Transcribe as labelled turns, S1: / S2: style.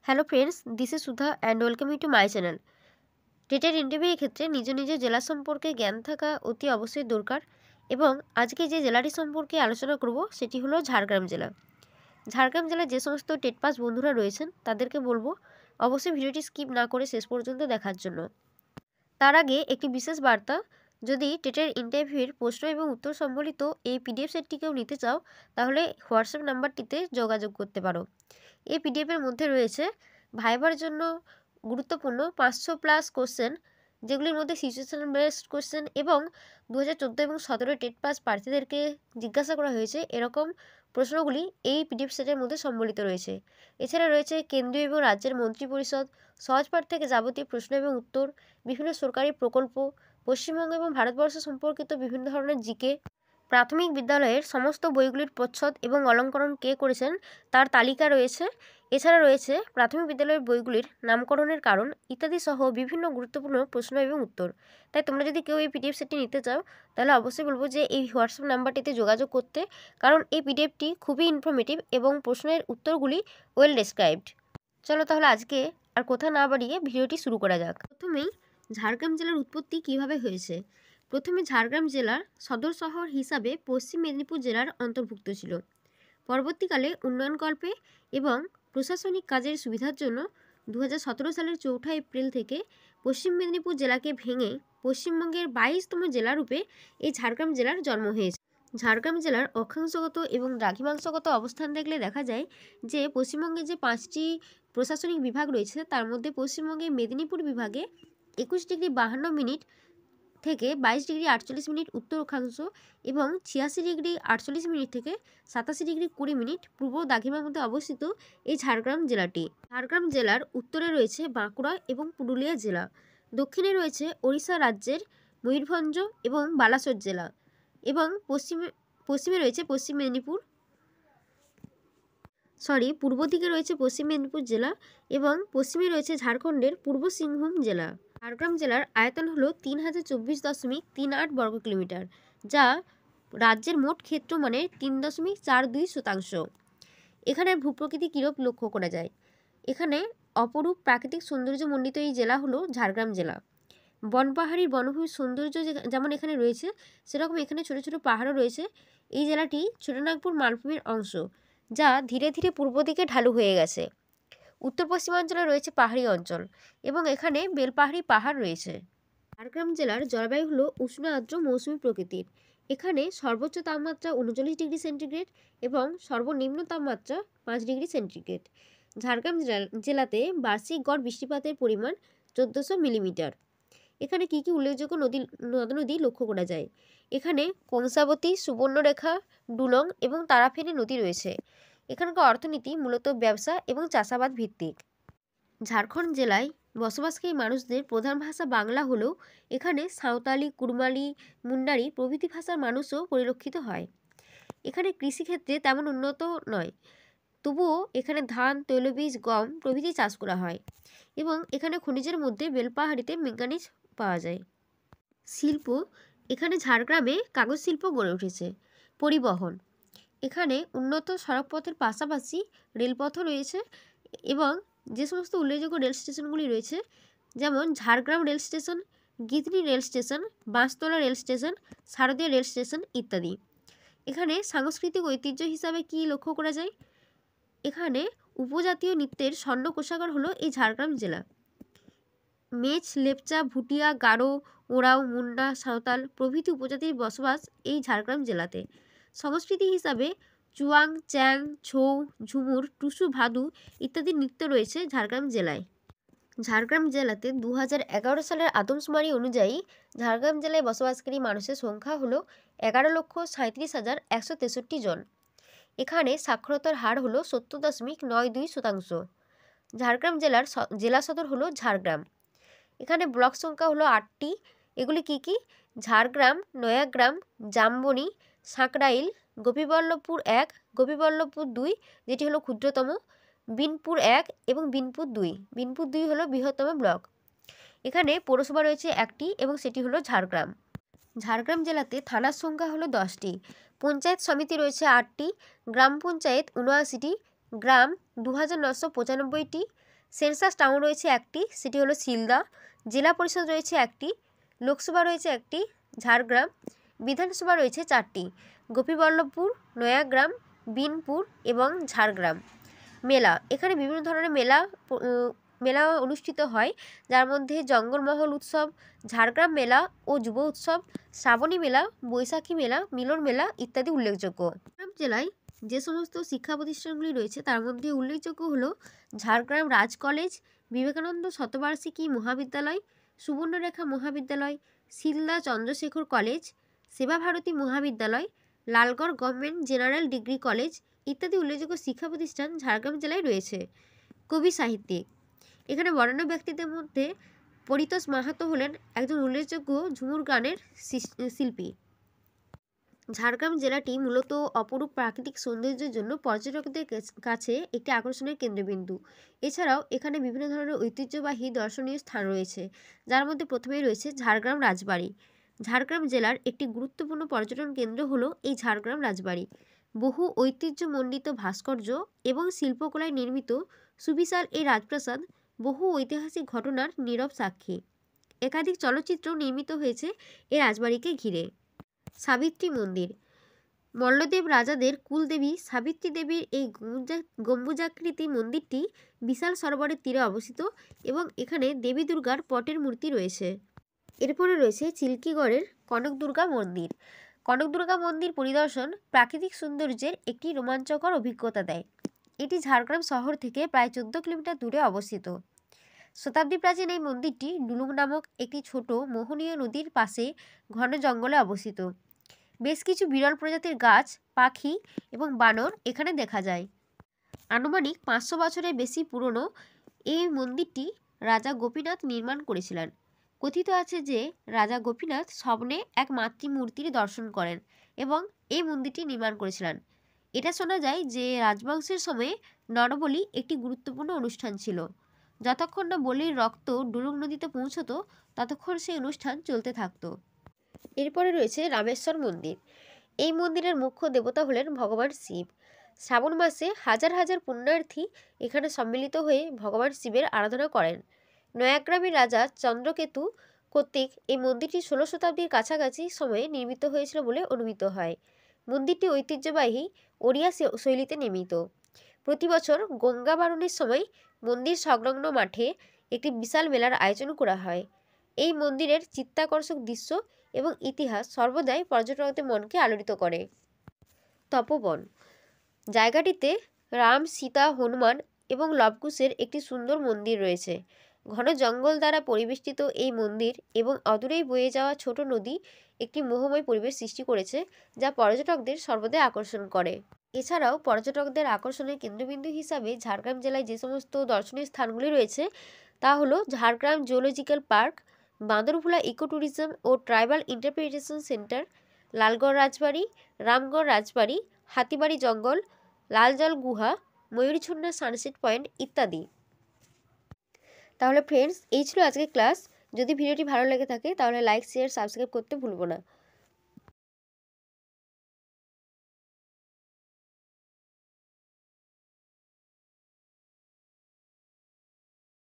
S1: Hello friends, this is Sudha and welcome you to my channel. টেটের ইন্টারভিউয়ের ক্ষেত্রে নিজ জেলা সম্পর্কে জ্ঞান থাকা অতি অবশ্যই দরকার। এবং আজকে যে জেলাটি সম্পর্কে আলোচনা করব সেটি হলো ঝাড়গ্রাম জেলা। ঝাড়গ্রাম জেলার যে সমস্ত টেট পাস বন্ধুরা রয়েছেন তাদেরকে বলবো অবশ্যই ভিডিওটি স্কিপ না করে শেষ পর্যন্ত দেখার জন্য। তার আগে একটি বিশেষ বার্তা, যদি টেটের ইন্টারভিউয়ের প্রশ্ন এবং উত্তর সম্বলিত এই পিডিএফ সেটটিকেও নিতে চাও তাহলে হোয়াটসঅ্যাপ নাম্বারটিতে যোগাযোগ করতে পারো। এই পিডিএফের মধ্যে রয়েছে ভাইবার জন্য গুরুত্বপূর্ণ 500+ কোশ্চেন, যেগুলির মধ্যে সিচুয়েশন বেসড কোশ্চেন এবং 2014 এবং 2017 টেট পাস প্রার্থীদেরকে জিজ্ঞাসা করা হয়েছে এরকম প্রশ্নগুলি এই পিডিএফ সেটের মধ্যে সম্বলিত রয়েছে। এছাড়া রয়েছে কেন্দ্রীয় এবং রাজ্যের মন্ত্রিপরিষদ, সহজপাঠ থেকে যাবতীয় প্রশ্ন এবং উত্তর, বিভিন্ন সরকারি প্রকল্প, পশ্চিমবঙ্গ এবং ভারতবর্ষ সম্পর্কিত বিভিন্ন ধরনের জিকে, প্রাথমিক বিদ্যালয়ের সমস্ত বইগুলির প্রচ্ছদ এবং অলঙ্করণ কে করেছেন তার তালিকা রয়েছে। এছাড়া রয়েছে প্রাথমিক বিদ্যালয়ের বইগুলির নামকরণের কারণ ইত্যাদি সহ বিভিন্ন গুরুত্বপূর্ণ প্রশ্ন এবং উত্তর। তাই তোমরা যদি কেউ এই পিডিএফ সেটটি নিতে চাও তাহলে অবশ্যই বলবো যে এই হোয়াটসঅ্যাপ নাম্বারটিতে যোগাযোগ করতে, কারণ এই পিডিএফটি খুবই ইনফরমেটিভ এবং প্রশ্নের উত্তরগুলি ওয়েল ডেসক্রাইবড। চলো তাহলে আজকে আর কথা না বাড়িয়ে ভিডিওটি শুরু করা যাক। প্রথমেই ঝাড়গ্রাম জেলার উৎপত্তি কিভাবে হয়েছে। প্রথমে ঝাড়গ্রাম জেলার সদর শহর হিসাবে পশ্চিম মেদিনীপুর জেলার অন্তর্ভুক্ত ছিল। পরবর্তীকালে উন্নয়নকল্পে এবং প্রশাসনিক কাজের সুবিধার জন্য 2017 সালের 4 এপ্রিল থেকে পশ্চিম মেদিনীপুর জেলাকে ভেঙে পশ্চিমবঙ্গের 22তম জেলারূপে এই ঝাড়গ্রাম জেলার জন্ম হয়েছে। ঝাড়গ্রাম জেলার অক্ষাংশগত এবং দ্রাঘিমাংশগত অবস্থান দেখলে দেখা যায় যে পশ্চিমবঙ্গে যে 5টি প্রশাসনিক বিভাগ রয়েছে তার মধ্যে পশ্চিমবঙ্গের মেদিনীপুর বিভাগে 21°52' থেকে 22°48' উত্তর অক্ষাংশ এবং 86°48' থেকে 87°20' পূর্ব দ্রাঘিমার মধ্যে অবস্থিত এই ঝাড়গ্রাম জেলাটি। ঝাড়গ্রাম জেলার উত্তরে রয়েছে বাঁকুড়া এবং পুরুলিয়া জেলা, দক্ষিণে রয়েছে ওড়িশা রাজ্যের ময়ূরভঞ্জ এবং বালাসোর জেলা এবং পশ্চিমে রয়েছে পূর্ব দিকে রয়েছে পশ্চিম মেদিনীপুর জেলা এবং পশ্চিমে রয়েছে ঝাড়খণ্ডের পূর্ব সিংভূম জেলা। ঝাড়গ্রাম জেলার আয়তন হলো 3024.38 বর্গ কিলোমিটার, যা রাজ্যের মোট ক্ষেত্রমানের 3.42%। এখানে ভূপ্রকৃতি কীরূপ লক্ষ্য করা যায়। এখানে অপরূপ প্রাকৃতিক সৌন্দর্যমণ্ডিত এই জেলা হলো ঝাড়গ্রাম জেলা। বনপাহাড়ির বনভূমির সৌন্দর্য যেমন এখানে রয়েছে, সেরকম এখানে ছোট ছোট পাহাড়ও রয়েছে। এই জেলাটি ছোটনাগপুর মালভূমির অংশ, যা ধীরে ধীরে পূর্ব দিকে ঢালু হয়ে গেছে। উত্তর পশ্চিমাঞ্চলে রয়েছে পাহাড়ি অঞ্চল এবং এখানে বেলপাহাড়ি পাহাড় রয়েছে। ঝাড়গ্রাম জেলার জলবায়ু হলো উষ্ণ আর্দ্র মৌসুমী প্রকৃতির। এখানে সর্বোচ্চ তাপমাত্রা 39°C এবং সর্বনিম্ন তাপমাত্রা 5°C। ঝাড়গ্রাম জেলাতে বার্ষিক গড় বৃষ্টিপাতের পরিমাণ 1400 মিলিমিটার। এখানে কি কি উল্লেখযোগ্য নদ-নদী লক্ষ্য করা যায়। এখানে কংসাবতী, সুবর্ণরেখা, ডুলং এবং তারাফেনী নদী রয়েছে। এখানকার অর্থনীতি মূলত ব্যবসা এবং চাষাবাদ ভিত্তিক। ঝাড়খণ্ড জেলায় বসবাসকারী মানুষদের প্রধান ভাষা বাংলা হলেও এখানে সাঁওতালি, কুড়মালি, মুন্ডারি প্রভৃতি ভাষার মানুষও পরিলক্ষিত হয়। এখানে কৃষিক্ষেত্রে তেমন উন্নত নয়, তবুও এখানে ধান, তৈলবীজ, গম প্রভৃতি চাষ করা হয় এবং এখানে খনিজের মধ্যে বেলপাহাড়িতে ম্যাঙ্গানিজ পাওয়া যায়। শিল্প, এখানে ঝাড়গ্রামে কাগজ শিল্প গড়ে উঠেছে। পরিবহন, এখানে উন্নত সড়কপথের পাশাপাশি রেলপথও রয়েছে এবং যে সমস্ত উল্লেখযোগ্য রেল স্টেশনগুলি রয়েছে যেমন Jhargram rail station, Gidni rail station, Banstala rail station, Sardiha rail station ইত্যাদি। এখানে সাংস্কৃতিক ঐতিহ্য হিসাবে কি লক্ষ্য করা যায়। এখানে উপজাতীয় নৃত্যের স্বর্ণ কোষাগার হলো এই ঝাড়গ্রাম জেলা। মেচ, লেপচা, ভুটিয়া, গারো, ওরাও, মুন্ডা, সাঁওতাল প্রভৃতি উপজাতির বসবাস এই ঝাড়গ্রাম জেলাতে। সংস্কৃতি হিসাবে চুয়াং, চ্যাং, ছৌ, ঝুমুর, টুসু, ভাদু ইত্যাদি নৃত্য রয়েছে ঝাড়গ্রাম জেলায়। ঝাড়গ্রাম জেলাতে 2011 সালের আদমশুমারি অনুযায়ী ঝাড়গ্রাম জেলায় বসবাসকারী মানুষের সংখ্যা হলো 11,37,163 জন। এখানে সাক্ষরতার হার হলো 70.92%। ঝাড়গ্রাম জেলার জেলা সদর হলো ঝাড়গ্রাম। এখানে ব্লক সংখ্যা হলো 8টি। এগুলি কি কি? ঝাড়গ্রাম, নয়াগ্রাম, জামবনি, সাঁকরাইল, গোপীবল্লভপুর 1, গোপীবল্লভপুর 2 যেটি হলো ক্ষুদ্রতম, বিনপুর 1 এবং বিনপুর 2। বিনপুর 2 হলো বৃহত্তম ব্লক। এখানে পৌরসভা রয়েছে 1টি এবং সেটি হলো ঝাড়গ্রাম। ঝাড়গ্রাম জেলাতে থানার সংখ্যা হলো 10টি, পঞ্চায়েত সমিতি রয়েছে 8টি, গ্রাম পঞ্চায়েত 79টি, গ্রাম 2995টি, সেন্সাস টাউন রয়েছে একটি, সেটি হলো সিলদা। জেলা পরিষদ রয়েছে একটি, লোকসভা রয়েছে একটি, ঝাড়গ্রাম। বিধানসভা রয়েছে 4টি, গোপীবল্লভপুর, নয়াগ্রাম, বিনপুর এবং ঝাড়গ্রাম। মেলা, এখানে বিভিন্ন ধরনের মেলা অনুষ্ঠিত হয়, যার মধ্যে জঙ্গলমহল উৎসব, ঝাড়গ্রাম মেলা ও যুব উৎসব, শ্রাবণী মেলা, বৈশাখী মেলা, মিলন মেলা ইত্যাদি উল্লেখযোগ্য। ঝাড়গ্রাম জেলায় যে সমস্ত শিক্ষা প্রতিষ্ঠানগুলি রয়েছে তার মধ্যে উল্লেখযোগ্য হলো ঝাড়গ্রাম রাজ কলেজ, বিবেকানন্দ শতবার্ষিকী মহাবিদ্যালয়, সুবর্ণরেখা মহাবিদ্যালয়, শিলদা চন্দ্রশেখর কলেজ, সেবাভারতী মহাবিদ্যালয়, Lalgarh government general degree college ইত্যাদি উল্লেখযোগ্য শিক্ষা প্রতিষ্ঠান ঝাড়গ্রাম জেলায় রয়েছে। কবি সাহিত্যিক, এখানে বরেণ্য ব্যক্তিদের মধ্যে পরিতোষ মাহাতো হলেন একজন উল্লেখযোগ্য ঝুমুর গানের শিল্পী। ঝাড়গ্রাম জেলাটি মূলত অপরূপ প্রাকৃতিক সৌন্দর্যের জন্য পর্যটকদের কাছে একটি আকর্ষণের কেন্দ্রবিন্দু। এছাড়াও এখানে বিভিন্ন ধরনের ঐতিহ্যবাহী দর্শনীয় স্থান রয়েছে, যার মধ্যে প্রথমেই রয়েছে ঝাড়গ্রাম রাজবাড়ি। ঝাড়গ্রাম জেলার একটি গুরুত্বপূর্ণ পর্যটন কেন্দ্র হলো এই ঝাড়গ্রাম রাজবাড়ি। বহু ঐতিহ্যমণ্ডিত ভাস্কর্য এবং শিল্পকলায় নির্মিত সুবিশাল এই রাজপ্রাসাদ বহু ঐতিহাসিক ঘটনার নীরব সাক্ষী। একাধিক চলচ্চিত্র নির্মিত হয়েছে এই রাজবাড়িকে ঘিরে। সাবিত্রী মন্দির, মল্লদেব রাজাদের কুলদেবী সাবিত্রী দেবীর এই গম্বুজাকৃতি মন্দিরটি বিশাল সরোবরের তীরে অবস্থিত এবং এখানে দেবী দুর্গার পটের মূর্তি রয়েছে। এরপরে রয়েছে চিল্কিগড়ের কনক দুর্গা মন্দির। কনক দুর্গা মন্দির পরিদর্শন প্রাকৃতিক সৌন্দর্যের একটি রোমাঞ্চকর অভিজ্ঞতা দেয়। এটি ঝাড়গ্রাম শহর থেকে প্রায় 14 কিলোমিটার দূরে অবস্থিত। শতাব্দী প্রাচীন এই মন্দিরটি ডুলুং নামক একটি ছোট মোহনীয় নদীর পাশে ঘন জঙ্গলে অবস্থিত। বেশ কিছু বিরল প্রজাতির গাছ, পাখি এবং বানর এখানে দেখা যায়। আনুমানিক 500 বছরের বেশি পুরনো এই মন্দিরটি রাজা গোপীনাথ নির্মাণ করেছিলেন। কথিত আছে যে রাজা গোপীনাথ স্বপ্নে এক মাতৃমূর্তির দর্শন করেন এবং এই মন্দিরটি নির্মাণ করেছিলেন। এটা শোনা যায় যে রাজবংশের সময়ে নরবলি একটি গুরুত্বপূর্ণ অনুষ্ঠান ছিল। যতক্ষণ না বলির রক্ত ডুলুং নদীতে পৌঁছতো ততক্ষণ সেই অনুষ্ঠান চলতে থাকতো। এরপরে রয়েছে রামেশ্বর মন্দির। এই মন্দিরের মুখ্য দেবতা হলেন ভগবান শিব। শ্রাবণ মাসে হাজার হাজার পুণ্যার্থী এখানে সম্মিলিত হয়ে ভগবান শিবের আরাধনা করেন। নয়াগ্রামের রাজা চন্দ্রকেতু কর্তৃক এই মন্দিরটি 16 শতাব্দীর কাছাকাছি সময়ে নির্মিত হয়েছিল বলে অনুমিত হয়। মন্দিরটি ঐতিহ্যবাহী ওড়িয়া শৈলীতে নির্মিত। প্রতি বছর গঙ্গা বারণের সময় মন্দির সংলগ্ন মাঠে একটি বিশাল মেলার আয়োজন করা হয়। এই মন্দিরের চিত্তাকর্ষক দৃশ্য এবং ইতিহাস সর্বদাই পর্যটকদের মনকে আলোড়িত করে। তপোবন, জায়গাটিতে রাম, সীতা, হনুমান এবং লবকুশের একটি সুন্দর মন্দির রয়েছে। ঘন জঙ্গল দ্বারা পরিবেষ্টিত এই মন্দির এবং অদূরেই বয়ে যাওয়া ছোট নদী একটি মোহময় পরিবেশ সৃষ্টি করেছে, যা পর্যটকদের সর্বদাই আকর্ষণ করে। এছাড়াও পর্যটকদের আকর্ষণের কেন্দ্রবিন্দু হিসাবে ঝাড়গ্রাম জেলায় যে সমস্ত দর্শনীয় স্থানগুলি রয়েছে তা হলো Jhargram zoological park, Bandarbhola eco tourism ও tribal interpretation centre, Lalgarh Rajbari, Ramgarh Rajbari, Hatibari জঙ্গল, লালজল গুহা, ময়ূরঝুন্না সানসেট পয়েন্ট ইত্যাদি। তাহলে ফ্রেন্ডস, এই ছিল আজকের ক্লাস। যদি ভিডিওটি ভালো লেগে থাকে তাহলে লাইক, শেয়ার, সাবস্ক্রাইব করতে ভুলবো না।